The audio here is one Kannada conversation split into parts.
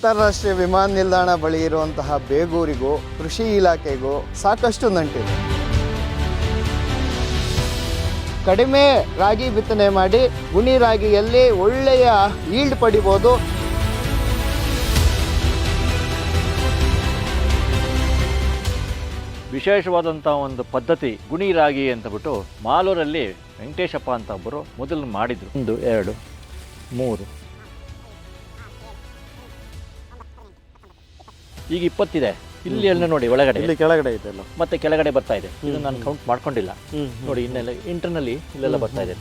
ಅಂತಾರಾಷ್ಟ್ರೀಯ ವಿಮಾನ ನಿಲ್ದಾಣ ಬಳಿ ಇರುವಂತಹ ಬೇಗೂರಿಗೂ ಕೃಷಿ ಇಲಾಖೆಗೂ ಸಾಕಷ್ಟು ನಂಟಿದೆ. ಕಡಿಮೆ ರಾಗಿ ಬಿತ್ತನೆ ಮಾಡಿ ಗುಣಿ ರಾಗಿಯಲ್ಲಿ ಒಳ್ಳೆಯ ಈಲ್ಡ್ ಪಡಿಬೋದು. ವಿಶೇಷವಾದಂಥ ಒಂದು ಪದ್ಧತಿ ಗುಣಿ ರಾಗಿ ಅಂತಬಿಟ್ಟು ಮಾಲೂರಲ್ಲಿ ವೆಂಕಟೇಶಪ್ಪ ಅಂತ ಒಬ್ಬರು ಮೊದಲು ಮಾಡಿದರು. 1 2 3 ಈಗ 20 ಇದೆ. ಇಲ್ಲಿ ಎಲ್ಲ ನೋಡಿ ಒಳಗಡೆ, ಇಲ್ಲಿ ಕೆಳಗಡೆ ಇದೆಲ್ಲ, ಮತ್ತೆ ಕೆಳಗಡೆ ಬರ್ತಾ ಇದೆ. ಇದು ನಾನು ಕೌಂಟ್ ಮಾಡ್ಕೊಂಡಿಲ್ಲ ನೋಡಿ. ಇನ್ನೆಲ್ಲ ಇಂಟರ್ನಲ್ಲಿ ಇಲ್ಲೆಲ್ಲ ಬರ್ತಾ ಇದೆ.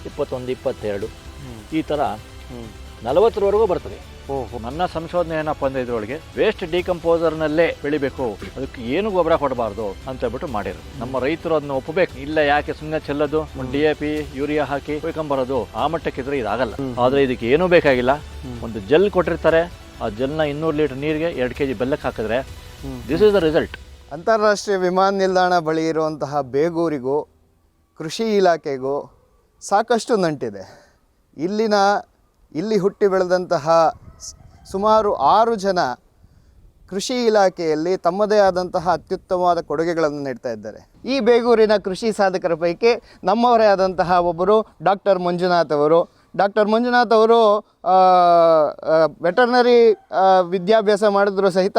21 22 ಈ ಥರ 40ವರೆಗೂ ಬರ್ತದೆ. ನನ್ನ ಸಂಶೋಧನೆ ಏನಪ್ಪ ಅಂದರೆ ಇದರೊಳಗೆ ವೇಸ್ಟ್ ಡಿಕಂಪೋಸರ್ನಲ್ಲೇ ಬೆಳಿಬೇಕು, ಅದಕ್ಕೆ ಏನು ಗೊಬ್ಬರ ಕೊಡಬಾರ್ದು ಅಂತ ಹೇಳ್ಬಿಟ್ಟು ಮಾಡಿರೋದು. ನಮ್ಮ ರೈತರು ಅದನ್ನ ಒಪ್ಪಬೇಕು. ಇಲ್ಲ ಯಾಕೆ ಸುಮ್ಮನೆ ಚೆಲ್ಲೋದು, DAP ಯೂರಿಯಾ ಹಾಕಿ ಕೊಯ್ಕೊಂಬರೋದು, ಆ ಮಟ್ಟಕ್ಕಿದ್ರೆ ಇದಾಗಲ್ಲ. ಆದರೆ ಇದಕ್ಕೆ ಏನೂ ಬೇಕಾಗಿಲ್ಲ. ಒಂದು ಜೆಲ್ ಕೊಟ್ಟಿರ್ತಾರೆ, ಆ ಜೆಲ್ನ 200 ಲೀಟರ್ ನೀರಿಗೆ 2 kg ಬೆಲ್ಲಕ್ಕೆ ಹಾಕಿದ್ರೆ ದಿಸ್ ಇಸ್ ದ ರಿಸಲ್ಟ್. ಅಂತಾರಾಷ್ಟ್ರೀಯ ವಿಮಾನ ನಿಲ್ದಾಣ ಬಳಿ ಇರುವಂತಹ ಬೇಗೂರಿಗೂ ಕೃಷಿ ಇಲಾಖೆಗೂ ಸಾಕಷ್ಟು ನಂಟಿದೆ. ಇಲ್ಲಿ ಹುಟ್ಟಿ ಬೆಳೆದಂತಹ ಸುಮಾರು 6 ಜನ ಕೃಷಿ ಇಲಾಖೆಯಲ್ಲಿ ತಮ್ಮದೇ ಆದಂತಹ ಅತ್ಯುತ್ತಮವಾದ ಕೊಡುಗೆಗಳನ್ನು ನೀಡ್ತಾ ಇದ್ದಾರೆ. ಈ ಬೇಗೂರಿನ ಕೃಷಿ ಸಾಧಕರ ಪೈಕಿ ನಮ್ಮವರೇ ಆದಂತಹ ಒಬ್ಬರು ಡಾಕ್ಟರ್ ಮಂಜುನಾಥ್ ಅವರು. ಡಾಕ್ಟರ್ ಮಂಜುನಾಥ್ ಅವರು ವೆಟರ್ನರಿ ವಿದ್ಯಾಭ್ಯಾಸ ಮಾಡಿದ್ರು ಸಹಿತ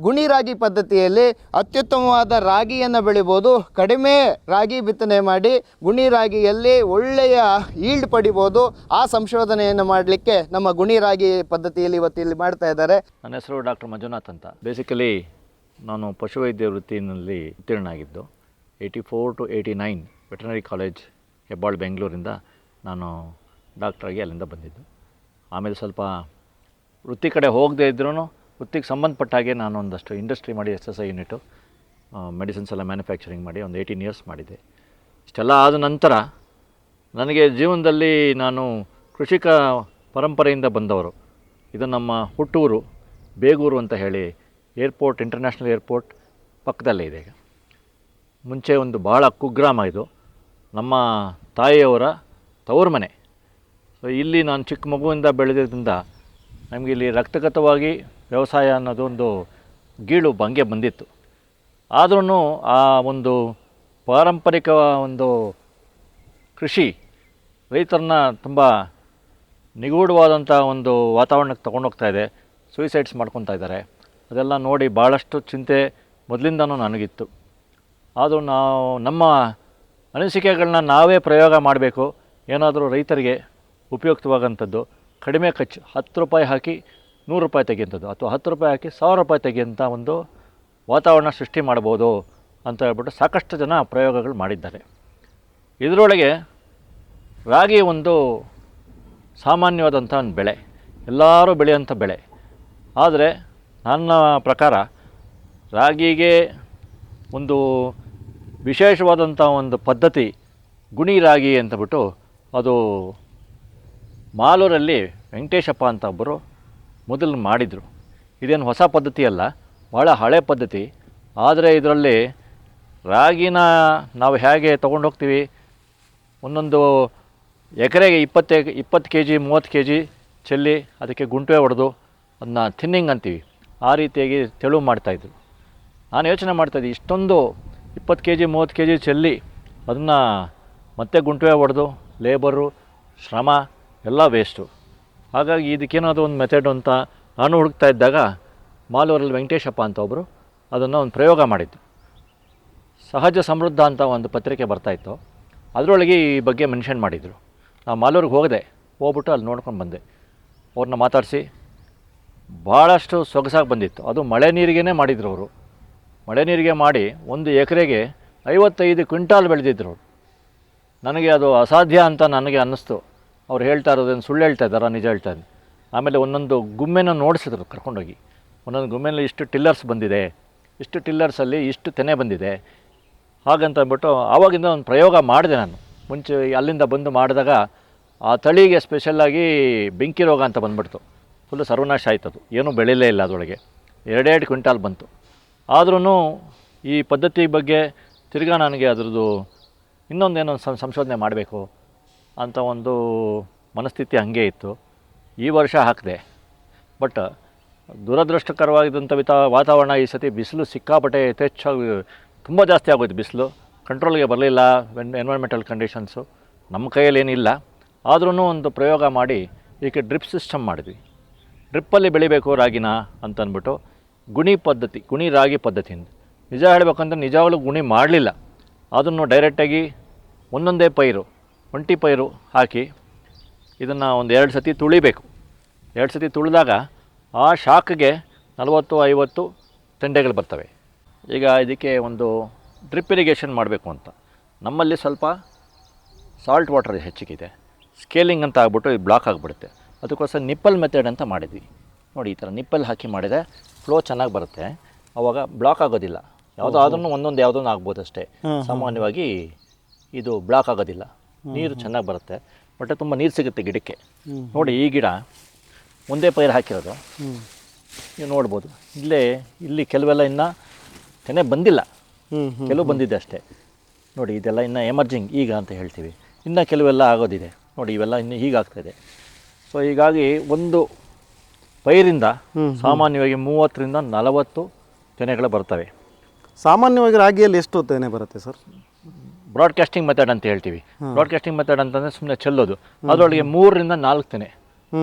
ಗುಣಿ ರಾಗಿ ಪದ್ಧತಿಯಲ್ಲಿ ಅತ್ಯುತ್ತಮವಾದ ರಾಗಿಯನ್ನು ಬೆಳಿಬೋದು. ಕಡಿಮೆ ರಾಗಿ ಬಿತ್ತನೆ ಮಾಡಿ ಗುಣಿ ರಾಗಿಯಲ್ಲಿ ಒಳ್ಳೆಯ ಈಲ್ಡ್ ಪಡಿಬೋದು. ಆ ಸಂಶೋಧನೆಯನ್ನು ಮಾಡಲಿಕ್ಕೆ ನಮ್ಮ ಗುಣಿ ರಾಗಿ ಪದ್ಧತಿಯಲ್ಲಿ ಇವತ್ತು ಇಲ್ಲಿ ಮಾಡ್ತಾ ಇದ್ದಾರೆ. ನನ್ನ ಹೆಸರು ಡಾಕ್ಟರ್ ಮಂಜುನಾಥ್ ಅಂತ. ಬೇಸಿಕಲಿ ನಾನು ಪಶುವೈದ್ಯ ವೃತ್ತಿನಲ್ಲಿ ಉತ್ತೀರ್ಣ ಆಗಿದ್ದು. 84 to 89 ವೆಟರ್ನರಿ ಕಾಲೇಜ್ ಹೆಬ್ಬಾಳು ಬೆಂಗಳೂರಿಂದ ನಾನು ಡಾಕ್ಟ್ರಾಗಿ ಅಲ್ಲಿಂದ ಬಂದಿದ್ದು. ಆಮೇಲೆ ಸ್ವಲ್ಪ ವೃತ್ತಿ ಕಡೆ ಹೋಗದೇ ಇದ್ರೂ ವೃತ್ತಿಗೆ ಸಂಬಂಧಪಟ್ಟ ಹಾಗೆ ನಾನು ಒಂದಷ್ಟು ಇಂಡಸ್ಟ್ರಿ ಮಾಡಿ SSI ಯೂನಿಟು ಮೆಡಿಸಿನ್ಸ್ ಎಲ್ಲ ಮ್ಯಾನುಫ್ಯಾಕ್ಚರಿಂಗ್ ಮಾಡಿ ಒಂದು 18 years ಮಾಡಿದ್ದೆ. ಇಷ್ಟೆಲ್ಲ ಆದ ನಂತರ ನನಗೆ ಜೀವನದಲ್ಲಿ ನಾನು ಕೃಷಿಕ ಪರಂಪರೆಯಿಂದ ಬಂದವರು. ಇದು ನಮ್ಮ ಹುಟ್ಟೂರು ಬೇಗೂರು ಅಂತ ಹೇಳಿ ಏರ್ಪೋರ್ಟ್, ಇಂಟರ್ನ್ಯಾಷನಲ್ ಏರ್ಪೋರ್ಟ್ ಪಕ್ಕದಲ್ಲೇ ಇದೆ. ಈಗ ಮುಂಚೆ ಒಂದು ಭಾಳ ಕುಗ್ರಾಮ ಇದು. ನಮ್ಮ ತಾಯಿಯವರ ತವರು ಮನೆ. ಸೊ ಇಲ್ಲಿ ನಾನು ಚಿಕ್ಕ ಮಗುವಿಂದ ಬೆಳೆದಿದ್ದರಿಂದ ನಮಗೆ ಇಲ್ಲಿ ರಕ್ತಗತವಾಗಿ ವ್ಯವಸಾಯ ಅನ್ನೋದೊಂದು ಗೀಳು ಹಂಗೆ ಬಂದಿತ್ತು. ಆದ್ರೂ ಆ ಒಂದು ಪಾರಂಪರಿಕ ಒಂದು ಕೃಷಿ ರೈತರನ್ನ ತುಂಬ ನಿಗೂಢವಾದಂಥ ಒಂದು ವಾತಾವರಣಕ್ಕೆ ತೊಗೊಂಡೋಗ್ತಾ ಇದೆ. ಸೂಯಿಸೈಡ್ಸ್ ಮಾಡ್ಕೊತಾ ಇದ್ದಾರೆ. ಅದೆಲ್ಲ ನೋಡಿ ಭಾಳಷ್ಟು ಚಿಂತೆ ಮೊದಲಿಂದನೂ ನನಗಿತ್ತು. ಆದರೂ ನಾವು ನಮ್ಮ ಅನಿಸಿಕೆಗಳನ್ನ ನಾವೇ ಪ್ರಯೋಗ ಮಾಡಬೇಕು. ಏನಾದರೂ ರೈತರಿಗೆ ಉಪಯುಕ್ತವಾಗಂಥದ್ದು, ಕಡಿಮೆ ಖರ್ಚು, 10 ರೂಪಾಯಿ ಹಾಕಿ 100 ರೂಪಾಯಿ ತೆಗೆಯುವಂಥದ್ದು, ಅಥವಾ 10 ರೂಪಾಯಿ ಹಾಕಿ 1000 ರೂಪಾಯಿ ತೆಗೆಯುವಂಥ ಒಂದು ವಾತಾವರಣ ಸೃಷ್ಟಿ ಮಾಡ್ಬೋದು ಅಂತ ಹೇಳ್ಬಿಟ್ಟು ಸಾಕಷ್ಟು ಜನ ಪ್ರಯೋಗಗಳು ಮಾಡಿದ್ದಾರೆ. ಇದರೊಳಗೆ ರಾಗಿ ಒಂದು ಸಾಮಾನ್ಯವಾದಂಥ ಒಂದು ಬೆಳೆ, ಎಲ್ಲರೂ ಬೆಳೆಯುವಂಥ ಬೆಳೆ. ಆದರೆ ನನ್ನ ಪ್ರಕಾರ ರಾಗಿಗೆ ಒಂದು ವಿಶೇಷವಾದಂಥ ಒಂದು ಪದ್ಧತಿ ಗುಣಿ ರಾಗಿ ಅಂತಬಿಟ್ಟು ಅದು ಮಾಲೂರಲ್ಲಿ ವೆಂಕಟೇಶಪ್ಪ ಅಂತ ಒಬ್ಬರು ಮೊದಲು ಮಾಡಿದರು. ಇದೇನು ಹೊಸ ಪದ್ಧತಿ ಅಲ್ಲ, ಭಾಳ ಹಳೆ ಪದ್ಧತಿ. ಆದರೆ ಇದರಲ್ಲಿ ರಾಗಿನ ನಾವು ಹೇಗೆ ತೊಗೊಂಡೋಗ್ತೀವಿ, ಒಂದೊಂದು ಎಕರೆಗೆ 20 kg 30 kg ಚೆಲ್ಲಿ ಅದಕ್ಕೆ ಗುಂಟೆ ಹೊಡೆದು ಅದನ್ನ ಥಿನ್ನಿಂಗ್ ಅಂತೀವಿ, ಆ ರೀತಿಯಾಗಿ ತೆಳು ಮಾಡ್ತಾಯಿದ್ರು. ನಾನು ಯೋಚನೆ ಮಾಡ್ತಾಯಿದ್ದೆ, ಇಷ್ಟೊಂದು 20 kg 30 kg ಚೆಲ್ಲಿ ಅದನ್ನು ಮತ್ತೆ ಗುಂಟೆ ಹೊಡೆದು ಲೇಬರು, ಶ್ರಮ ಎಲ್ಲ ವೇಸ್ಟು. ಹಾಗಾಗಿ ಇದಕ್ಕೇನಾದರೂ ಒಂದು ಮೆಥಡ್ ಅಂತ ನಾನು ಹುಡುಕ್ತಾ ಇದ್ದಾಗ ಮಾಲೂರಲ್ಲಿ ವೆಂಕಟೇಶಪ್ಪ ಅಂತ ಒಬ್ಬರು ಅದನ್ನು ಒಂದು ಪ್ರಯೋಗ ಮಾಡಿದ್ದು. ಸಹಜ ಸಮೃದ್ಧ ಅಂತ ಒಂದು ಪತ್ರಿಕೆ ಬರ್ತಾಯಿತ್ತು, ಅದರೊಳಗೆ ಈ ಬಗ್ಗೆ ಮೆನ್ಷನ್ ಮಾಡಿದರು. ನಾನು ಮಾಲೂರಿಗೆ ಹೋಗ್ಬಿಟ್ಟು ಅಲ್ಲಿ ನೋಡ್ಕೊಂಡು ಬಂದೆ. ಅವ್ರನ್ನ ಮಾತಾಡಿಸಿ ಭಾಳಷ್ಟು ಸೊಗಸಾಗಿ ಬಂದಿತ್ತು. ಅದು ಮಳೆ ನೀರಿಗೇ ಮಾಡಿದ್ರು ಅವರು. ಮಳೆ ನೀರಿಗೆ ಮಾಡಿ 1 ಎಕರೆಗೆ 55 ಕ್ವಿಂಟಾಲ್ ಬೆಳೆದಿದ್ರು ಅವರು. ನನಗೆ ಅದು ಅಸಾಧ್ಯ ಅಂತ ನನಗೆ ಅನ್ನಿಸ್ತು. ಅವ್ರು ಹೇಳ್ತಾ ಇರೋದೇನು ಸುಳ್ಳು ಹೇಳ್ತಾ ಇದ್ದಾರಾ, ನಿಜ ಹೇಳ್ತಾ ಇದ್ದೀನಿ. ಆಮೇಲೆ ಒಂದೊಂದು ಗುಮ್ಮೆನ ನೋಡಿಸಿದ್ರು ಕರ್ಕೊಂಡೋಗಿ. ಒಂದೊಂದು ಗುಮ್ಮೆಯಲ್ಲಿ ಇಷ್ಟು ಟಿಲ್ಲರ್ಸ್ ಬಂದಿದೆ, ಇಷ್ಟು ಟಿಲ್ಲರ್ಸಲ್ಲಿ ಇಷ್ಟು ತೆನೆ ಬಂದಿದೆ, ಹಾಗಂತ ಅಂದ್ಬಿಟ್ಟು ಆವಾಗಿಂದ ಒಂದು ಪ್ರಯೋಗ ಮಾಡಿದೆ ನಾನು. ಮುಂಚೆ ಅಲ್ಲಿಂದ ಬಂದು ಮಾಡಿದಾಗ ಆ ತಳಿಗೆ ಸ್ಪೆಷಲ್ಲಾಗಿ ಬೆಂಕಿ ರೋಗ ಅಂತ ಬಂದ್ಬಿಡ್ತು. ಫುಲ್ಲು ಸರ್ವನಾಶ ಆಯ್ತದು, ಏನೂ ಬೆಳೀಲೇ ಇಲ್ಲ. ಅದರೊಳಗೆ 2 ಕ್ವಿಂಟಾಲ್ ಬಂತು. ಆದ್ರೂ ಈ ಪದ್ಧತಿ ಬಗ್ಗೆ ತಿರ್ಗಾ ನನಗೆ ಅದರದ್ದು ಇನ್ನೊಂದೇನೋ ಸಂಶೋಧನೆ ಮಾಡಬೇಕು ಅಂತ ಒಂದು ಮನಸ್ಥಿತಿ ಹಂಗೆ ಇತ್ತು. ಈ ವರ್ಷ ಹಾಕಿದೆ. ಬಟ್ ದುರದೃಷ್ಟಕರವಾಗಿದ್ದಂಥ ವಾತಾವರಣ ಈ ಸತಿ ಬಿಸಿಲು ಸಿಕ್ಕಾಪಟ್ಟೆ ಯಥೇಚ್ಛಾಗಿ ತುಂಬ ಜಾಸ್ತಿ ಆಗೋಯ್ತು. ಬಿಸಿಲು ಕಂಟ್ರೋಲ್ಗೆ ಬರಲಿಲ್ಲ. ಎನ್ವೈರ್ಮೆಂಟಲ್ ಕಂಡೀಷನ್ಸು ನಮ್ಮ ಕೈಯಲ್ಲಿ ಏನಿಲ್ಲ. ಆದ್ರೂ ಒಂದು ಪ್ರಯೋಗ ಮಾಡಿ ಈಗ ಡ್ರಿಪ್ ಸಿಸ್ಟಮ್ ಮಾಡಿದ್ವಿ. ಡ್ರಿಪ್ಪಲ್ಲಿ ಬೆಳಿಬೇಕು ರಾಗಿನ ಅಂತ ಅಂದ್ಬಿಟ್ಟು ಗುಣಿ ರಾಗಿ ಪದ್ಧತಿಯಿಂದ ನಿಜ ಹೇಳಬೇಕಂದ್ರೆ ನಿಜವಾಗ್ಲೂ ಗುಣಿ ಮಾಡಲಿಲ್ಲ. ಅದನ್ನು ಡೈರೆಕ್ಟಾಗಿ ಒಂದೊಂದೇ ಪೈರು ಒಂಟಿ ಪೈರು ಹಾಕಿ ಇದನ್ನು ಒಂದು 2 ಸತಿ ತುಳಿಬೇಕು. 2 ಸತಿ ತುಳಿದಾಗ ಆ ಶಾಕ್ಗೆ 40-50 ತೆಂಡೆಗಳು ಬರ್ತವೆ. ಈಗ ಇದಕ್ಕೆ ಒಂದು ಡ್ರಿಪ್ ಇರಿಗೇಷನ್ ಮಾಡಬೇಕು ಅಂತ ನಮ್ಮಲ್ಲಿ ಸ್ವಲ್ಪ ಸಾಲ್ಟ್ ವಾಟರ್ ಹೆಚ್ಚಿಗಿದೆ. ಸ್ಕೇಲಿಂಗ್ ಅಂತ ಆಗ್ಬಿಟ್ಟು ಇದು ಬ್ಲಾಕ್ ಆಗಿಬಿಡುತ್ತೆ. ಅದಕ್ಕೋಸ್ಕರ ನಿಪ್ಪಲ್ ಮೆಥಡ್ ಅಂತ ಮಾಡಿದ್ವಿ. ನೋಡಿ ಈ ಥರ ನಿಪ್ಪಲ್ ಹಾಕಿ ಮಾಡಿದರೆ ಫ್ಲೋ ಚೆನ್ನಾಗಿ ಬರುತ್ತೆ. ಆವಾಗ ಬ್ಲಾಕ್ ಆಗೋದಿಲ್ಲ. ಯಾವುದೋ ಆದ್ರೂ ಒಂದೊಂದು ಯಾವುದೊಂದು ಆಗ್ಬೋದು ಅಷ್ಟೇ. ಸಾಮಾನ್ಯವಾಗಿ ಇದು ಬ್ಲಾಕ್ ಆಗೋದಿಲ್ಲ. ನೀರು ಚೆನ್ನಾಗಿ ಬರುತ್ತೆ. ಬಟ್ ತುಂಬ ನೀರು ಸಿಗುತ್ತೆ ಗಿಡಕ್ಕೆ. ನೋಡಿ ಈ ಗಿಡ ಒಂದೇ ಪೈರು ಹಾಕಿರೋದು ನೀವು ನೋಡ್ಬೋದು. ಇಲ್ಲಿ ಕೆಲವೆಲ್ಲ ಇನ್ನೂ ತೆನೆ ಬಂದಿಲ್ಲ, ಕೆಲವು ಬಂದಿದೆ ಅಷ್ಟೇ. ನೋಡಿ ಇದೆಲ್ಲ ಇನ್ನು ಎಮರ್ಜಿಂಗ್ ಈಗ ಅಂತ ಹೇಳ್ತೀವಿ. ಇನ್ನು ಕೆಲವೆಲ್ಲ ಆಗೋದಿದೆ. ನೋಡಿ ಇವೆಲ್ಲ ಇನ್ನು ಹೀಗಾಗ್ತಾಯಿದೆ. ಸೊ ಹೀಗಾಗಿ ಒಂದು ಪೈರಿಂದ ಸಾಮಾನ್ಯವಾಗಿ 30-40 ತೆನೆಗಳು ಬರ್ತವೆ. ಸಾಮಾನ್ಯವಾಗಿ ರಾಗಿಯಲ್ಲಿ ಎಷ್ಟು ತೆನೆ ಬರುತ್ತೆ ಸರ್? ಬ್ರಾಡ್ಕಾಸ್ಟಿಂಗ್ ಮೆಥಡ್ ಅಂತ ಹೇಳ್ತೀವಿ. ಬ್ರಾಡ್ಕಾಸ್ಟಿಂಗ್ ಮೆಥಡ್ ಅಂತಂದರೆ ಸುಮ್ಮನೆ ಚೆಲ್ಲೋದು. ಅದರೊಳಗೆ 3-4 ತೆನೆ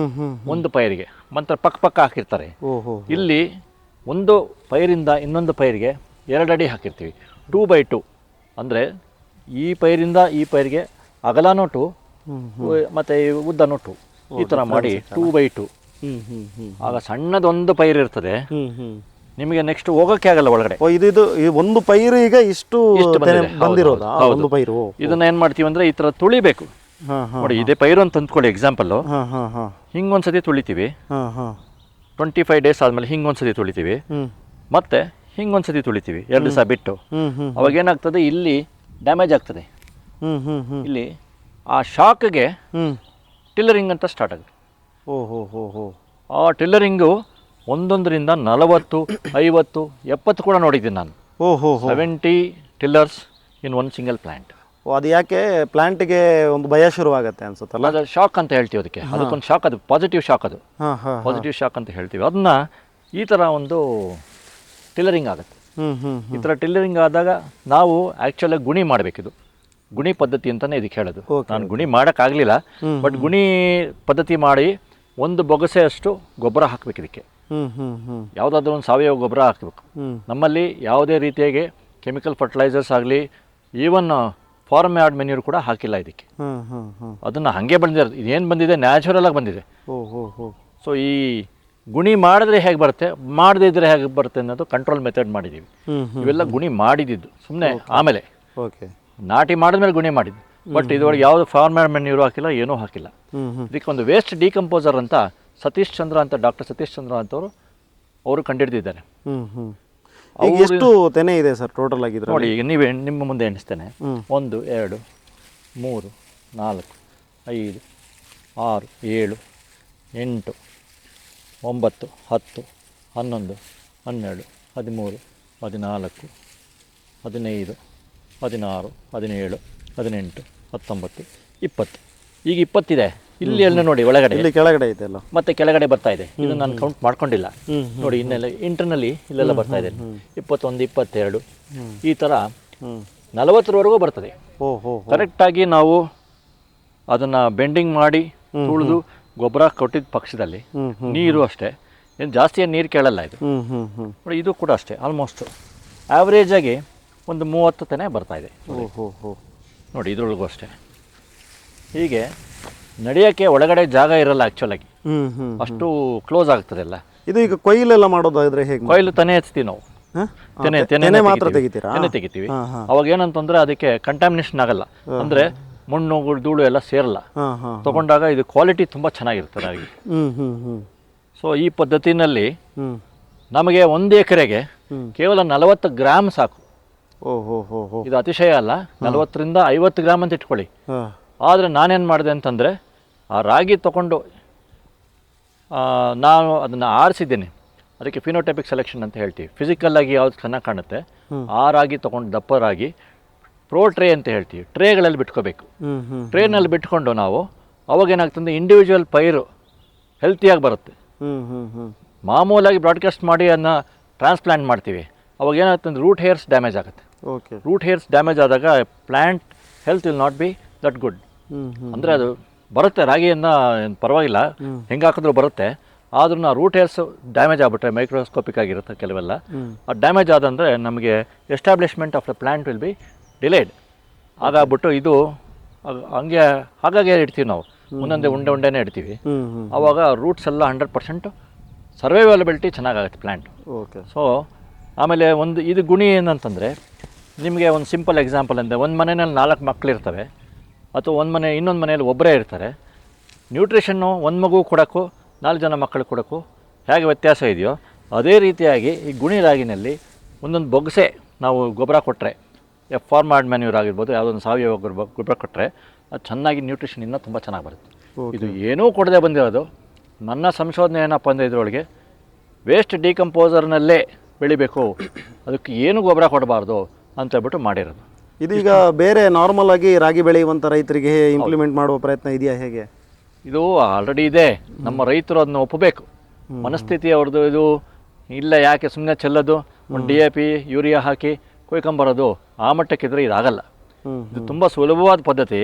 ಒಂದು ಪೈರಿಗೆ ಮಂತ್ರ ಪಕ್ಕ ಹಾಕಿರ್ತಾರೆ. ಇಲ್ಲಿ ಒಂದು ಪೈರಿಂದ ಇನ್ನೊಂದು ಪೈರಿಗೆ 2 ಅಡಿ ಹಾಕಿರ್ತೀವಿ. 2x2 ಅಂದರೆ ಈ ಪೈರಿಂದ ಈ ಪೈರಿಗೆ ಅಗಲನೂ 2 ಮತ್ತು ಉದ್ದನೂ 2 ಈ ಥರ ಮಾಡಿ 2x2. ಆಗ ಸಣ್ಣದೊಂದು ಪೈರು ಇರ್ತದೆ. ನಿಮಗೆ ನೆಕ್ಸ್ಟ್ ಹೋಗೋಕ್ಕೆ ಆಗಲ್ಲ ಒಳಗಡೆ. ಇದು ಒಂದು ಪೈರು ಈಗ ಇಷ್ಟು ಬಂದಿರೋದಾ? ಒಂದು ಪೈರು ಇದನ್ನ ಏನು ಮಾಡ್ತೀವಿ ಅಂದರೆ ಈ ಥರ ತುಳಿಬೇಕು. ನೋಡಿ ಇದೇ ಪೈರು ಅಂತ ಅಂದ್ಕೊಳ್ಳಿ ಎಕ್ಸಾಂಪಲ್ಲು. ಹಿಂಗೊಂದ್ಸತಿ ತುಳಿತೀವಿ. 25 ಡೇಸ್ ಆದಮೇಲೆ ಹಿಂಗೊಂದ್ಸತಿ ತುಳಿತೀವಿ. ಮತ್ತೆ ಹಿಂಗೊಂದ್ಸತಿ ತುಳಿತೀವಿ 2 ದಿವಸ ಬಿಟ್ಟು. ಅವಾಗ ಏನಾಗ್ತದೆ, ಇಲ್ಲಿ ಡ್ಯಾಮೇಜ್ ಆಗ್ತದೆ. ಇಲ್ಲಿ ಆ ಶಾಕ್ಗೆ ಟಿಲ್ಲರಿಂಗ್ ಅಂತ ಸ್ಟಾರ್ಟ್ ಆಗುತ್ತೆ. ಆ ಟಿಲ್ಲರಿಂಗು 1ರಿಂದ 40, 50, 70 ಕೂಡ ನೋಡಿದ್ದೀನಿ ನಾನು. 70 tillers in one single plant. ಅದು ಯಾಕೆ ಪ್ಲಾಂಟ್ಗೆ ಒಂದು ಭಯ ಶುರುವಾಗುತ್ತೆ ಅನ್ಸುತ್ತಲ್ಲ? ಅದು ಶಾಕ್ ಅಂತ ಹೇಳ್ತೀವಿ ಅದಕ್ಕೆ. ಅದಕ್ಕೊಂದು ಶಾಕ್, ಅದು ಪಾಸಿಟಿವ್ ಶಾಕ್. ಅದು ಪಾಸಿಟಿವ್ ಶಾಕ್ ಅಂತ ಹೇಳ್ತೀವಿ. ಅದನ್ನ ಈ ಥರ ಒಂದು ಟಿಲ್ಲರಿಂಗ್ ಆಗುತ್ತೆ. ಈ ಥರ ಟಿಲ್ಲರಿಂಗ್ ಆದಾಗ ನಾವು ಆ್ಯಕ್ಚುಲಾಗಿ ಗುಣಿ ಮಾಡಬೇಕಿದು. ಗುಣಿ ಪದ್ಧತಿ ಅಂತಲೇ ಇದಕ್ಕೆ ಹೇಳೋದು. ನಾನು ಗುಣಿ ಮಾಡೋಕ್ಕಾಗಲಿಲ್ಲ. ಬಟ್ ಗುಣಿ ಪದ್ಧತಿ ಮಾಡಿ ಒಂದು ಬೊಗಸೆ ಅಷ್ಟು ಗೊಬ್ಬರ ಹಾಕಬೇಕು ಇದಕ್ಕೆ. ಯಾವುದಾದ್ರೂ ಒಂದು ಸಾವಯವ ಗೊಬ್ಬರ ಹಾಕಬೇಕು. ನಮ್ಮಲ್ಲಿ ಯಾವುದೇ ರೀತಿಯಾಗಿ ಕೆಮಿಕಲ್ ಫರ್ಟಿಲೈಸರ್ಸ್ ಆಗಲಿ, ಈವನ್ ಫಾರ್ಮ್ ಯಾರ್ಡ್ ಮೆನ್ಯೂರ್ ಕೂಡ ಹಾಕಿಲ್ಲ ಇದಕ್ಕೆ. ಅದನ್ನು ಹಾಗೆ ಬಂದಿರೋದು. ಇದೇನು ಬಂದಿದೆ ನ್ಯಾಚುರಲ್ ಆಗಿ ಬಂದಿದೆ. ಸೊ ಈ ಗುಣಿ ಮಾಡಿದ್ರೆ ಹೇಗೆ ಬರುತ್ತೆ, ಮಾಡದೇ ಇದ್ರೆ ಹೇಗೆ ಬರುತ್ತೆ ಅನ್ನೋದು ಕಂಟ್ರೋಲ್ ಮೆಥಡ್ ಮಾಡಿದ್ದೀವಿ. ಇವೆಲ್ಲ ಗುಣಿ ಮಾಡಿದ್ದು ಸುಮ್ಮನೆ ಆಮೇಲೆ ನಾಟಿ ಮಾಡಿದ್ಮೇಲೆ ಗುಣಿ ಮಾಡಿದ್ದು. ಬಟ್ ಇದರೊಳಗೆ ಯಾವುದು ಫಾರ್ಮ್ ಯಾರ್ಡ್ ಮೆನ್ಯೂರು ಹಾಕಿಲ್ಲ, ಏನೂ ಹಾಕಿಲ್ಲ. ಇದಕ್ಕೆ ಒಂದು ವೇಸ್ಟ್ ಡಿಕಂಪೋಸರ್ ಅಂತ ಸತೀಶ್ ಚಂದ್ರ ಅಂತ ಡಾಕ್ಟರ್ ಸತೀಶ್ ಚಂದ್ರ ಅಂತವರು ಅವರು ಕಂಡುಹಿಡಿದಿದ್ದಾರೆ. ಎಷ್ಟು ತೆನೆ ಇದೆ ಸರ್ ಟೋಟಲ್ ಆಗಿದ್ರೆ? ನೋಡಿ ಈಗ ನೀವೇ ನಿಮ್ಮ ಮುಂದೆ ಎಣಿಸ್ತೇನೆ. 1, 2, 3, 4, 5, 6, 7, 8, 9, 10, 11, 12, 13, 14, 15, 16, 17, 18, 19, 20. ಈಗ 20 ಇದೆ. ಇಲ್ಲಿ ಎಲ್ಲ ನೋಡಿ ಒಳಗಡೆ, ಇಲ್ಲಿ ಕೆಳಗಡೆ ಇದೆ ಅಲ್ಲ, ಮತ್ತೆ ಕೆಳಗಡೆ ಬರ್ತಾ ಇದೆ. ಇದು ನಾನು ಕೌಂಟ್ ಮಾಡ್ಕೊಂಡಿಲ್ಲ. ನೋಡಿ ಇನ್ನೆಲ್ಲ ಇಂಟರ್ನಲ್ಲಿ ಇಲ್ಲೆಲ್ಲ ಬರ್ತಾ ಇದೆ. 21, 22 ಈ ಥರ 40ವರೆಗೂ ಬರ್ತದೆ. ಕರೆಕ್ಟಾಗಿ ನಾವು ಅದನ್ನು ಬೆಂಡಿಂಗ್ ಮಾಡಿ ತುಳಿದು ಗೊಬ್ಬರ ಕೊಟ್ಟಿದ್ದ ಪಕ್ಷದಲ್ಲಿ ನೀರು ಅಷ್ಟೇ, ಏನು ಜಾಸ್ತಿ ಏನು ನೀರು ಕೇಳಲ್ಲ ಇದು. ನೋಡಿ ಇದು ಕೂಡ ಅಷ್ಟೇ, ಆಲ್ಮೋಸ್ಟ್ ಆ್ಯಾವ್ರೇಜಾಗಿ ಒಂದು 30 ತೆನೆ ಬರ್ತಾ ಇದೆ. ನೋಡಿ ಇದ್ರೊಳಗೂ ಅಷ್ಟೇ. ಹೀಗೆ ನಡೆಯೋಕ್ಕೆ ಒಳಗಡೆ ಜಾಗ ಇರಲ್ಲ ಆ್ಯಕ್ಚುಲಾಗಿ, ಅಷ್ಟು ಕ್ಲೋಸ್ ಆಗ್ತದೆ ಎಲ್ಲ. ಇದು ಈಗ ಕೊಯ್ಲೆಲ್ಲ ಮಾಡೋದಾದ್ರೆ ಹೇಗೆ? ಕೊಯ್ಲು ತೆನೆ ಎತ್ತೀವಿ ನಾವು. ತೆನೆ ಮಾತ್ರ ತೆಗಿತೀರಾ? ತೆನೆ ತೆಗಿತೀವಿ. ಅವಾಗ ಏನಂತಂದ್ರೆ ಅದಕ್ಕೆ ಕಂಟಾಮಿನೇಷನ್ ಆಗಲ್ಲ. ಅಂದ್ರೆ ಮಣ್ಣು ಧೂಳು ಎಲ್ಲ ಸೇರಲ್ಲ. ತಗೊಂಡಾಗ ಇದು ಕ್ವಾಲಿಟಿ ತುಂಬ ಚೆನ್ನಾಗಿರ್ತದೆ ಹಾಗೆ. ಸೊ ಈ ಪದ್ಧತಿನಲ್ಲಿ ನಮಗೆ 1 ಎಕರೆಗೆ ಕೇವಲ 40 ಗ್ರಾಮ್ ಸಾಕು. ಇದು ಅತಿಶಯ ಅಲ್ಲ, 40ರಿಂದ 50 ಗ್ರಾಮ್ ಅಂತ ಇಟ್ಕೊಳ್ಳಿ. ಆದರೆ ನಾನೇನು ಮಾಡಿದೆ ಅಂತಂದರೆ, ಆ ರಾಗಿ ತೊಗೊಂಡು ನಾನು ಅದನ್ನು ಆರಿಸಿದ್ದೀನಿ. ಅದಕ್ಕೆ ಫಿನೋಟೈಪಿಕ್ ಸೆಲೆಕ್ಷನ್ ಅಂತ ಹೇಳ್ತೀವಿ. ಫಿಸಿಕಲ್ಲಾಗಿ ಯಾವ್ದು ಚೆನ್ನಾಗಿ ಕಾಣುತ್ತೆ ಆ ರಾಗಿ ತೊಗೊಂಡು, ದಪ್ಪ ರಾಗಿ ಪ್ರೋ ಟ್ರೇ ಅಂತ ಹೇಳ್ತೀವಿ, ಟ್ರೇಗಳಲ್ಲಿ ಬಿಟ್ಕೋಬೇಕು. ಟ್ರೇನಲ್ಲಿ ಬಿಟ್ಕೊಂಡು ನಾವು ಅವಾಗ ಏನಾಗ್ತದೆ, ಇಂಡಿವಿಜುವಲ್ ಪೈರು ಹೆಲ್ತಿಯಾಗಿ ಬರುತ್ತೆ. ಮಾಮೂಲಾಗಿ ಬ್ರಾಡ್ಕಾಸ್ಟ್ ಮಾಡಿ ಅದನ್ನ ಟ್ರಾನ್ಸ್ಪ್ಲಾಂಟ್ ಮಾಡ್ತೀವಿ, ಅವಾಗ ಏನಾಗುತ್ತೆ ಅಂದರೆ ರೂಟ್ ಹೇರ್ಸ್ ಡ್ಯಾಮೇಜ್ ಆಗುತ್ತೆ. ಓಕೆ. ರೂಟ್ ಹೇರ್ಸ್ ಡ್ಯಾಮೇಜ್ ಆದಾಗ plant health will not be that good. ಅಂದರೆ ಅದು ಬರುತ್ತೆ ರಾಗಿಯನ್ನು ಪರವಾಗಿಲ್ಲ ಹೆಂಗೆ ಹಾಕಿದ್ರೂ ಬರುತ್ತೆ, ಆದ್ರೂ ಆ ರೂಟ್ ಹೇರ್ಸ್ ಡ್ಯಾಮೇಜ್ ಆಗಿಬಿಟ್ರೆ ಮೈಕ್ರೋಸ್ಕೋಪಿಕ್ ಆಗಿರುತ್ತೆ ಕೆಲವೆಲ್ಲ. ಅದು ಡ್ಯಾಮೇಜ್ ಆದಂದರೆ ನಮಗೆ establishment of the plant will be delayed. ಹಾಗಾಗ್ಬಿಟ್ಟು ಇದು ಹಂಗೆ ಹಾಗಾಗಿ ಇಡ್ತೀವಿ ನಾವು, ಒಂದೊಂದೇ ಉಂಡೆನೇ ಇಡ್ತೀವಿ. ಆವಾಗ ರೂಟ್ಸ್ ಎಲ್ಲ 100% ಸರ್ವೈವಲಬಿಲಿಟಿ ಚೆನ್ನಾಗಾಗುತ್ತೆ ಪ್ಲ್ಯಾಂಟ್. ಓಕೆ. ಸೊ ಆಮೇಲೆ ಇದು ಗುಣಿ ಏನಂತಂದರೆ, ನಿಮಗೆ ಒಂದು ಸಿಂಪಲ್ ಎಕ್ಸಾಂಪಲ್ ಅಂದರೆ, ಒಂದು ಮನೆಯಲ್ಲಿ 4 ಮಕ್ಕಳಿರ್ತವೆ ಅಥವಾ ಇನ್ನೊಂದು ಮನೆಯಲ್ಲಿ ಒಬ್ಬರೇ ಇರ್ತಾರೆ. ನ್ಯೂಟ್ರಿಷನ್ನು ಒಂದು ಮಗು ಕೊಡೋಕ್ಕೂ 4 ಜನ ಮಕ್ಕಳು ಕೊಡೋಕ್ಕೂ ಹೇಗೆ ವ್ಯತ್ಯಾಸ ಇದೆಯೋ ಅದೇ ರೀತಿಯಾಗಿ ಈ ಗುಣಿ ರಾಗಿನಲ್ಲಿ ಒಂದೊಂದು ಬೊಗಸೆ ನಾವು ಗೊಬ್ಬರ ಕೊಟ್ಟರೆ, ಫಾರ್ಮರ್ಡ್ ಮ್ಯಾನ್ಯೂರ್ ಆಗಿರ್ಬೋದು, ಯಾವುದೊಂದು ಸಾವಯವ ಗೊಬ್ಬರ ಕೊಟ್ಟರೆ ಅದು ಚೆನ್ನಾಗಿ ನ್ಯೂಟ್ರಿಷನ್ ಇನ್ನೂ ತುಂಬ ಚೆನ್ನಾಗಿ ಬರುತ್ತೆ. ಇದು ಏನೂ ಕೊಡದೆ ಬಂದಿರೋದು. ನನ್ನ ಸಂಶೋಧನೆ ಏನಪ್ಪ ಅಂದರೆ ಇದರೊಳಗೆ ವೇಸ್ಟ್ ಡಿಕಂಪೋಸರ್ನಲ್ಲೇ ಬೆಳಿಬೇಕು, ಅದಕ್ಕೆ ಏನು ಗೊಬ್ಬರ ಕೊಡಬಾರ್ದು ಅಂತ ಹೇಳ್ಬಿಟ್ಟು ಮಾಡಿರೋದು. ಇದೀಗ ಬೇರೆ ನಾರ್ಮಲ್ ಆಗಿ ರಾಗಿ ಬೆಳೆಯುವಂಥ ರೈತರಿಗೆ ಇಂಪ್ಲಿಮೆಂಟ್ ಮಾಡುವ ಪ್ರಯತ್ನ ಇದೆಯಾ ಹೇಗೆ? ಇದು ಆಲ್ರೆಡಿ ಇದೆ, ನಮ್ಮ ರೈತರು ಅದನ್ನ ಒಪ್ಪಬೇಕು. ಮನಸ್ಥಿತಿ ಅವ್ರದ್ದು ಇದು ಇಲ್ಲ, ಯಾಕೆ ಸುಮ್ಮನೆ ಚೆಲ್ಲೋದು, ಒಂದು DAP ಯೂರಿಯಾ ಹಾಕಿ ಕೊಯ್ಕೊಂಬರೋದು, ಆ ಮಟ್ಟಕ್ಕಿದ್ರೆ ಇದಾಗಲ್ಲ. ಇದು ತುಂಬ ಸುಲಭವಾದ ಪದ್ಧತಿ,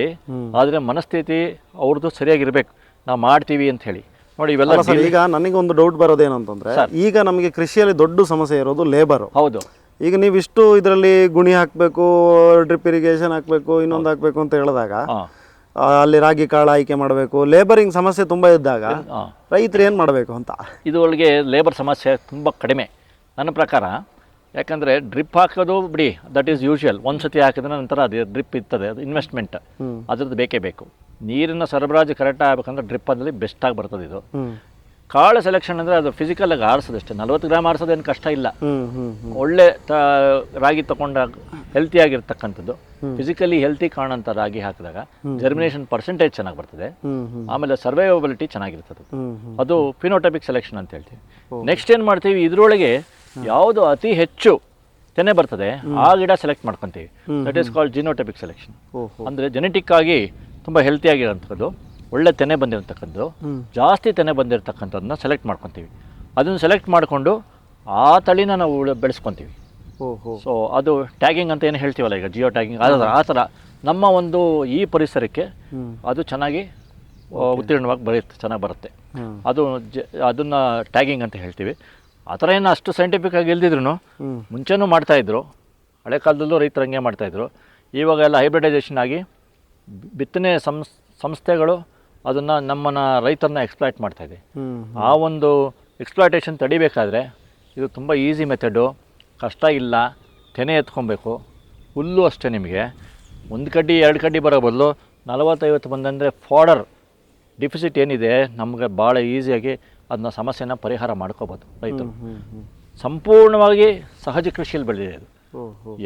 ಆದರೆ ಮನಸ್ಥಿತಿ ಅವ್ರದ್ದು ಸರಿಯಾಗಿರ್ಬೇಕು, ನಾವು ಮಾಡ್ತೀವಿ ಅಂತ ಹೇಳಿ. ನೋಡಿ ಇವೆಲ್ಲ ಈಗ ನನಗೊಂದು ಡೌಟ್ ಬರೋದೇನಂತಂದ್ರೆ, ಈಗ ನಮಗೆ ಕೃಷಿಯಲ್ಲಿ ದೊಡ್ಡ ಸಮಸ್ಯೆ ಇರೋದು ಲೇಬರ್. ಹೌದು. ಈಗ ನೀವಿಷ್ಟು ಇದರಲ್ಲಿ ಗುಣಿ ಹಾಕಬೇಕು, ಡ್ರಿಪ್ ಇರಿಗೇಷನ್ ಹಾಕಬೇಕು, ಇನ್ನೊಂದು ಹಾಕಬೇಕು ಅಂತ ಹೇಳಿದಾಗ ಅಲ್ಲಿ ರಾಗಿ ಕಾಳು ಆಯ್ಕೆ ಮಾಡಬೇಕು, ಲೇಬರಿಂಗ್ ಸಮಸ್ಯೆ ತುಂಬ ಇದ್ದಾಗ ರೈತರು ಏನು ಮಾಡಬೇಕು ಅಂತ? ಇದರೊಳಗೆ ಲೇಬರ್ ಸಮಸ್ಯೆ ತುಂಬ ಕಡಿಮೆ ನನ್ನ ಪ್ರಕಾರ. ಯಾಕಂದರೆ ಡ್ರಿಪ್ ಹಾಕೋದು ಬಿಡಿ, ದಟ್ ಈಸ್ ಯೂಶುವಲ್. ಒಂದು ಸತಿ ಹಾಕಿದ್ರೆ ನಂತರ ಅದು ಡ್ರಿಪ್ ಇರ್ತದೆ, ಅದು ಇನ್ವೆಸ್ಟ್ಮೆಂಟ್, ಅದ್ರದ್ದು ಬೇಕೇ ಬೇಕು. ನೀರಿನ ಸರಬರಾಜು ಕರೆಕ್ಟ್ ಆಗಬೇಕಂದ್ರೆ ಡ್ರಿಪ್ಪಲ್ಲಿ ಬೆಸ್ಟಾಗಿ ಬರ್ತದೆ ಇದು. ಕಾಳು ಸೆಲೆಕ್ಷನ್ ಅಂದರೆ ಅದು ಫಿಸಿಕಲಾಗಿ ಆರಿಸೋದಷ್ಟೇ, 40 ಗ್ರಾಮ್ ಆರಿಸೋದೇನು ಕಷ್ಟ ಇಲ್ಲ. ಒಳ್ಳೆ ರಾಗಿ ತಗೊಂಡಾಗ ಹೆಲ್ತಿಯಾಗಿರ್ತಕ್ಕಂಥದ್ದು, ಫಿಸಿಕಲಿ ಹೆಲ್ತಿ ಕಾಣೋಂಥ ರಾಗಿ ಹಾಕಿದಾಗ ಜರ್ಮಿನೇಷನ್ ಪರ್ಸೆಂಟೇಜ್ ಚೆನ್ನಾಗಿ ಬರ್ತದೆ. ಆಮೇಲೆ ಸರ್ವೈವಬಿಲಿಟಿ ಚೆನ್ನಾಗಿರ್ತದೆ. ಅದು ಫಿನೋಟೈಪಿಕ್ ಸೆಲೆಕ್ಷನ್ ಅಂತ ಹೇಳ್ತೀವಿ. ನೆಕ್ಸ್ಟ್ ಏನು ಮಾಡ್ತೀವಿ, ಇದರೊಳಗೆ ಯಾವುದು ಅತಿ ಹೆಚ್ಚು ತೆನೆ ಬರ್ತದೆ ಆ ಗಿಡ ಸೆಲೆಕ್ಟ್ ಮಾಡ್ಕೊತೀವಿ. That is called genotypic selection. ಅಂದರೆ ಜೆನೆಟಿಕ್ ಆಗಿ ತುಂಬ ಹೆಲ್ತಿಯಾಗಿರೋಂಥದ್ದು, ಒಳ್ಳೆ ತೆನೆ ಬಂದಿರತಕ್ಕದ್ದು, ಜಾಸ್ತಿ ತೆನೆ ಬಂದಿರತಕ್ಕಂಥದ್ದನ್ನ ಸೆಲೆಕ್ಟ್ ಮಾಡ್ಕೊತೀವಿ. ಅದನ್ನು ಸೆಲೆಕ್ಟ್ ಮಾಡಿಕೊಂಡು ಆ ತಳಿನ ನಾವು ಬೆಳೆಸ್ಕೊತೀವಿ. ಸೊ ಅದು ಟ್ಯಾಗಿಂಗ್ ಅಂತ ಏನು ಹೇಳ್ತೀವಲ್ಲ ಈಗ, ಜಿಯೋ ಟ್ಯಾಗಿಂಗ್, ಆ ಥರ ನಮ್ಮ ಒಂದು ಈ ಪರಿಸರಕ್ಕೆ ಅದು ಚೆನ್ನಾಗಿ ಉತ್ತೀರ್ಣವಾಗಿ ಚೆನ್ನಾಗಿ ಬರುತ್ತೆ. ಅದನ್ನು ಟ್ಯಾಗಿಂಗ್ ಅಂತ ಹೇಳ್ತೀವಿ. ಆ ಥರ ಏನು ಅಷ್ಟು ಸೈಂಟಿಫಿಕ್ ಆಗಿ ಇಲ್ದಿದ್ರು ಮುಂಚೆನೂ ಮಾಡ್ತಾಯಿದ್ರು, ಹಳೆ ಕಾಲದಲ್ಲೂ ರೈತರು ಹಂಗೆ ಮಾಡ್ತಾಯಿದ್ರು. ಇವಾಗ ಎಲ್ಲ ಹೈಬ್ರಿಡೈಸೇಷನ್ ಆಗಿ ಬಿತ್ತನೆ ಸಂಸ್ಥೆಗಳು ಅದನ್ನು ನಮ್ಮನ್ನ ರೈತರನ್ನ ಎಕ್ಸ್ಪ್ಲಾಯ್ಟ್ ಮಾಡ್ತಾಯಿದೆ. ಆ ಒಂದು ಎಕ್ಸ್ಪ್ಲಾಯ್ಟೇಷನ್ ತಡಿಬೇಕಾದ್ರೆ ಇದು ತುಂಬ ಈಸಿ ಮೆಥಡು, ಕಷ್ಟ ಇಲ್ಲ. ತೆನೆ ಎತ್ಕೊಬೇಕು, ಹುಲ್ಲು ಅಷ್ಟೇ. ನಿಮಗೆ 1 ಕಡ್ಡಿ 2 ಕಡ್ಡಿ ಬರೋ ಬದಲು 40-50 ಬಂದಂದರೆ ಫಾಡರ್ ಡಿಫಿಸಿಟ್ ಏನಿದೆ ನಮಗೆ ಭಾಳ ಈಸಿಯಾಗಿ ಅದನ್ನ ಸಮಸ್ಯೆನ ಪರಿಹಾರ ಮಾಡ್ಕೋಬೋದು ರೈತರು. ಸಂಪೂರ್ಣವಾಗಿ ಸಹಜ ಕೃಷಿಯಲ್ಲಿ ಬೆಳೆದಿದೆ ಅದು,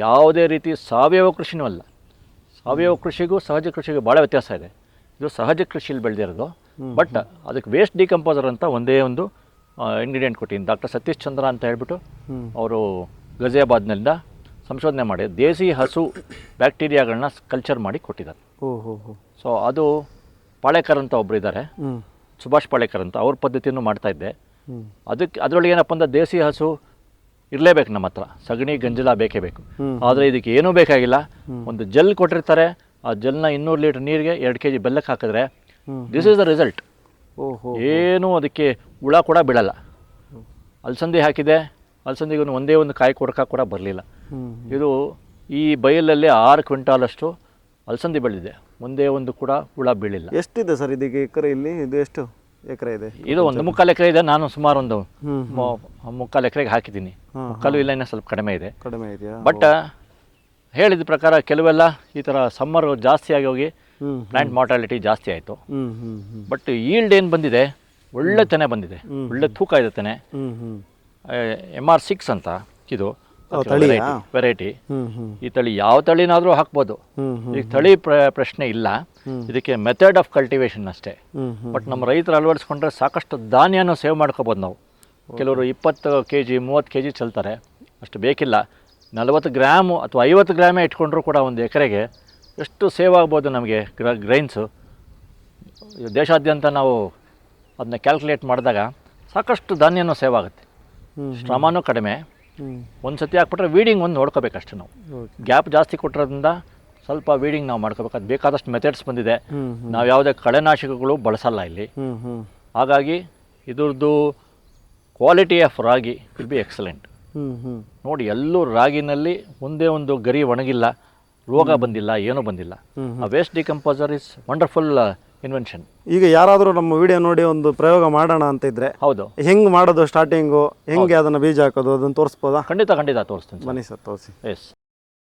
ಯಾವುದೇ ರೀತಿ ಸಾವಯವ ಕೃಷಿನೂ ಅಲ್ಲ. ಸಾವಯವ ಕೃಷಿಗೂ ಸಹಜ ಕೃಷಿಗೂ ಭಾಳ ವ್ಯತ್ಯಾಸ ಇದೆ. ಇದು ಸಹಜ ಕೃಷಿಯಲ್ಲಿ ಬೆಳೆದಿರೋದು, ಬಟ್ ಅದಕ್ಕೆ ವೇಸ್ಟ್ ಡಿಕಂಪೋಸರ್ ಅಂತ ಒಂದೇ ಒಂದು ಇಂಗ್ರೀಡಿಯೆಂಟ್ ಕೊಟ್ಟಿದ್ದೀನಿ. ಡಾಕ್ಟರ್ ಸತೀಶ್ ಚಂದ್ರ ಅಂತ ಹೇಳ್ಬಿಟ್ಟು ಅವರು ಗಜಿಯಾಬಾದ್ನಿಂದ ಸಂಶೋಧನೆ ಮಾಡಿ ದೇಸಿ ಹಸು ಬ್ಯಾಕ್ಟೀರಿಯಾಗಳನ್ನ ಕಲ್ಚರ್ ಮಾಡಿ ಕೊಟ್ಟಿದ್ದಾರೆ. ಸೊ ಅದು ಪಾಳೇಕರ್ ಅಂತ ಒಬ್ಬರು ಇದ್ದಾರೆ, ಸುಭಾಷ್ ಪಾಳೇಕರ್ ಅಂತ, ಅವ್ರ ಪದ್ಧತಿಯನ್ನು ಮಾಡ್ತಾ ಇದ್ದೆ. ಅದರೊಳಗೆ ಏನಪ್ಪ ಅಂದ್ರೆ ದೇಸಿ ಹಸು ಇರಲೇಬೇಕು ನಮ್ಮ ಹತ್ರ, ಸಗಣಿ ಗಂಜಲ ಬೇಕೇ ಬೇಕು. ಆದರೆ ಇದಕ್ಕೆ ಏನೂ ಬೇಕಾಗಿಲ್ಲ, ಒಂದು ಜೆಲ್ ಕೊಟ್ಟಿರ್ತಾರೆ, ಆ ಜೆಲ್ನ 200 ಲೀಟರ್ ನೀರಿಗೆ 2 kg ಬೆಲ್ಲಕ್ಕೆ ಹಾಕಿದ್ರೆ ದಿಸ್ ಈಸ್ ದ ರಿಸಲ್ಟ್. ಏನೂ ಅದಕ್ಕೆ ಹುಳ ಕೂಡ ಬೀಳಲ್ಲ. ಅಲಸಂದಿ ಹಾಕಿದೆ, ಅಲಸಂದಿಗೂ ಒಂದೇ ಒಂದು ಕಾಯಿ ಕೊಡಕ ಕೂಡ ಬರಲಿಲ್ಲ. ಇದು ಈ ಬಯಲಲ್ಲಿ 6 ಕ್ವಿಂಟಾಲಷ್ಟು ಅಲಸಂದಿ ಬೆಳೆದಿದೆ, ಒಂದೇ ಒಂದು ಕೂಡ ಹುಳ ಬೀಳಿಲ್ಲ. ಎಷ್ಟಿದೆ ಸರ್ ಇದಕ್ಕೆ ಎಕರೆ? ಇಲ್ಲಿ ಇದು ಎಷ್ಟು ಎಕರೆ ಇದೆ? ಇದು 1/4 ಎಕರೆ ಇದೆ. ನಾನು ಸುಮಾರು ಒಂದು 3/4 ಎಕರೆಗೆ ಹಾಕಿದ್ದೀನಿ. ಮುಕ್ಕಾಲು ಇಲ್ಲ, ಇನ್ನೂ ಸ್ವಲ್ಪ ಕಡಿಮೆ ಇದೆ. ಕಡಿಮೆ ಇದೆಯಾ? ಬಟ್ ಹೇಳಿದ ಪ್ರಕಾರ ಕೆಲವೆಲ್ಲ ಈ ಥರ ಸಮ್ಮರ್ ಜಾಸ್ತಿ ಆಗಿ ಹೋಗಿ ಪ್ಲಾಂಟ್ ಮಾರ್ಟಾಲಿಟಿ ಜಾಸ್ತಿ ಆಯಿತು. ಬಟ್ ಈಲ್ಡ್ ಏನು ಬಂದಿದೆ, ಒಳ್ಳೆ ತೆನೆ ಬಂದಿದೆ, ಒಳ್ಳೆ ತೂಕ ಇದೆ ತೆನೆ. MR6 ಅಂತ ಇದು ವೆರೈಟಿ. ಈ ತಳಿ ಯಾವ ತಳಿನಾದರೂ ಹಾಕ್ಬೋದು, ಈಗ ತಳಿ ಪ್ರಶ್ನೆ ಇಲ್ಲ. ಇದಕ್ಕೆ ಮೆಥಡ್ ಆಫ್ ಕಲ್ಟಿವೇಶನ್ ಅಷ್ಟೇ. ಬಟ್ ನಮ್ಮ ರೈತರು ಅಳವಡಿಸ್ಕೊಂಡ್ರೆ ಸಾಕಷ್ಟು ಧಾನ್ಯನೂ ಸೇವ್ ಮಾಡ್ಕೋಬೋದು ನಾವು. ಕೆಲವರು 20 kg 30 kg ಚೆಲ್ತಾರೆ, ಅಷ್ಟು ಬೇಕಿಲ್ಲ. 40 ಗ್ರಾಮು ಅಥವಾ 50 ಗ್ರಾಮೇ ಇಟ್ಕೊಂಡ್ರೂ ಕೂಡ ಒಂದು ಎಕರೆಗೆ ಎಷ್ಟು ಸೇವ್ ಆಗ್ಬೋದು ನಮಗೆ ಗ್ರೈನ್ಸು. ದೇಶಾದ್ಯಂತ ನಾವು ಅದನ್ನ ಕ್ಯಾಲ್ಕುಲೇಟ್ ಮಾಡಿದಾಗ ಸಾಕಷ್ಟು ಧಾನ್ಯನೂ ಸೇವ್ ಆಗುತ್ತೆ, ಶ್ರಮನೂ ಕಡಿಮೆ. ಒಂದು ಸತಿ ಹಾಕ್ಬಿಟ್ರೆ ವೀಡಿಂಗ್ ಒಂದು ನೋಡ್ಕೋಬೇಕಷ್ಟೇ ನಾವು. ಗ್ಯಾಪ್ ಜಾಸ್ತಿ ಕೊಟ್ಟಿರೋದ್ರಿಂದ ಸ್ವಲ್ಪ ವೀಡಿಂಗ್ ನಾವು ಮಾಡ್ಕೋಬೇಕು. ಅದು ಬೇಕಾದಷ್ಟು ಮೆಥಡ್ಸ್ ಬಂದಿದೆ. ನಾವು ಯಾವುದೇ ಕಳೆನಾಶಕಗಳು ಬಳಸಲ್ಲ ಇಲ್ಲಿ. ಹಾಗಾಗಿ ಇದ್ರದ್ದು quality of ragi will be excellent. ನೋಡಿ, ಎಲ್ಲೂ ರಾಗಿನಲ್ಲಿ ಒಂದೇ ಒಂದು ಗರಿ ಒಣಗಿಲ್ಲ, ರೋಗ ಬಂದಿಲ್ಲ, ಏನೂ ಬಂದಿಲ್ಲ. ಆ waste decomposer is wonderful invention. ಈಗ ಯಾರಾದರೂ ನಮ್ಮ ವಿಡಿಯೋ ನೋಡಿ ಒಂದು ಪ್ರಯೋಗ ಮಾಡೋಣ ಅಂತ ಇದ್ರೆ, ಹೌದು, ಹೆಂಗೆ ಮಾಡೋದು ಸ್ಟಾರ್ಟಿಂಗು, ಹೆಂಗೆ ಅದನ್ನು ಬೀಜ ಹಾಕೋದು, ಅದನ್ನು ತೋರಿಸ್ಬೋದಾ? ಖಂಡಿತ ತೋರಿಸ್ತೀನಿ. ಬನ್ನಿ ಸರ್, ತೋರಿಸಿ. ಎಸ್.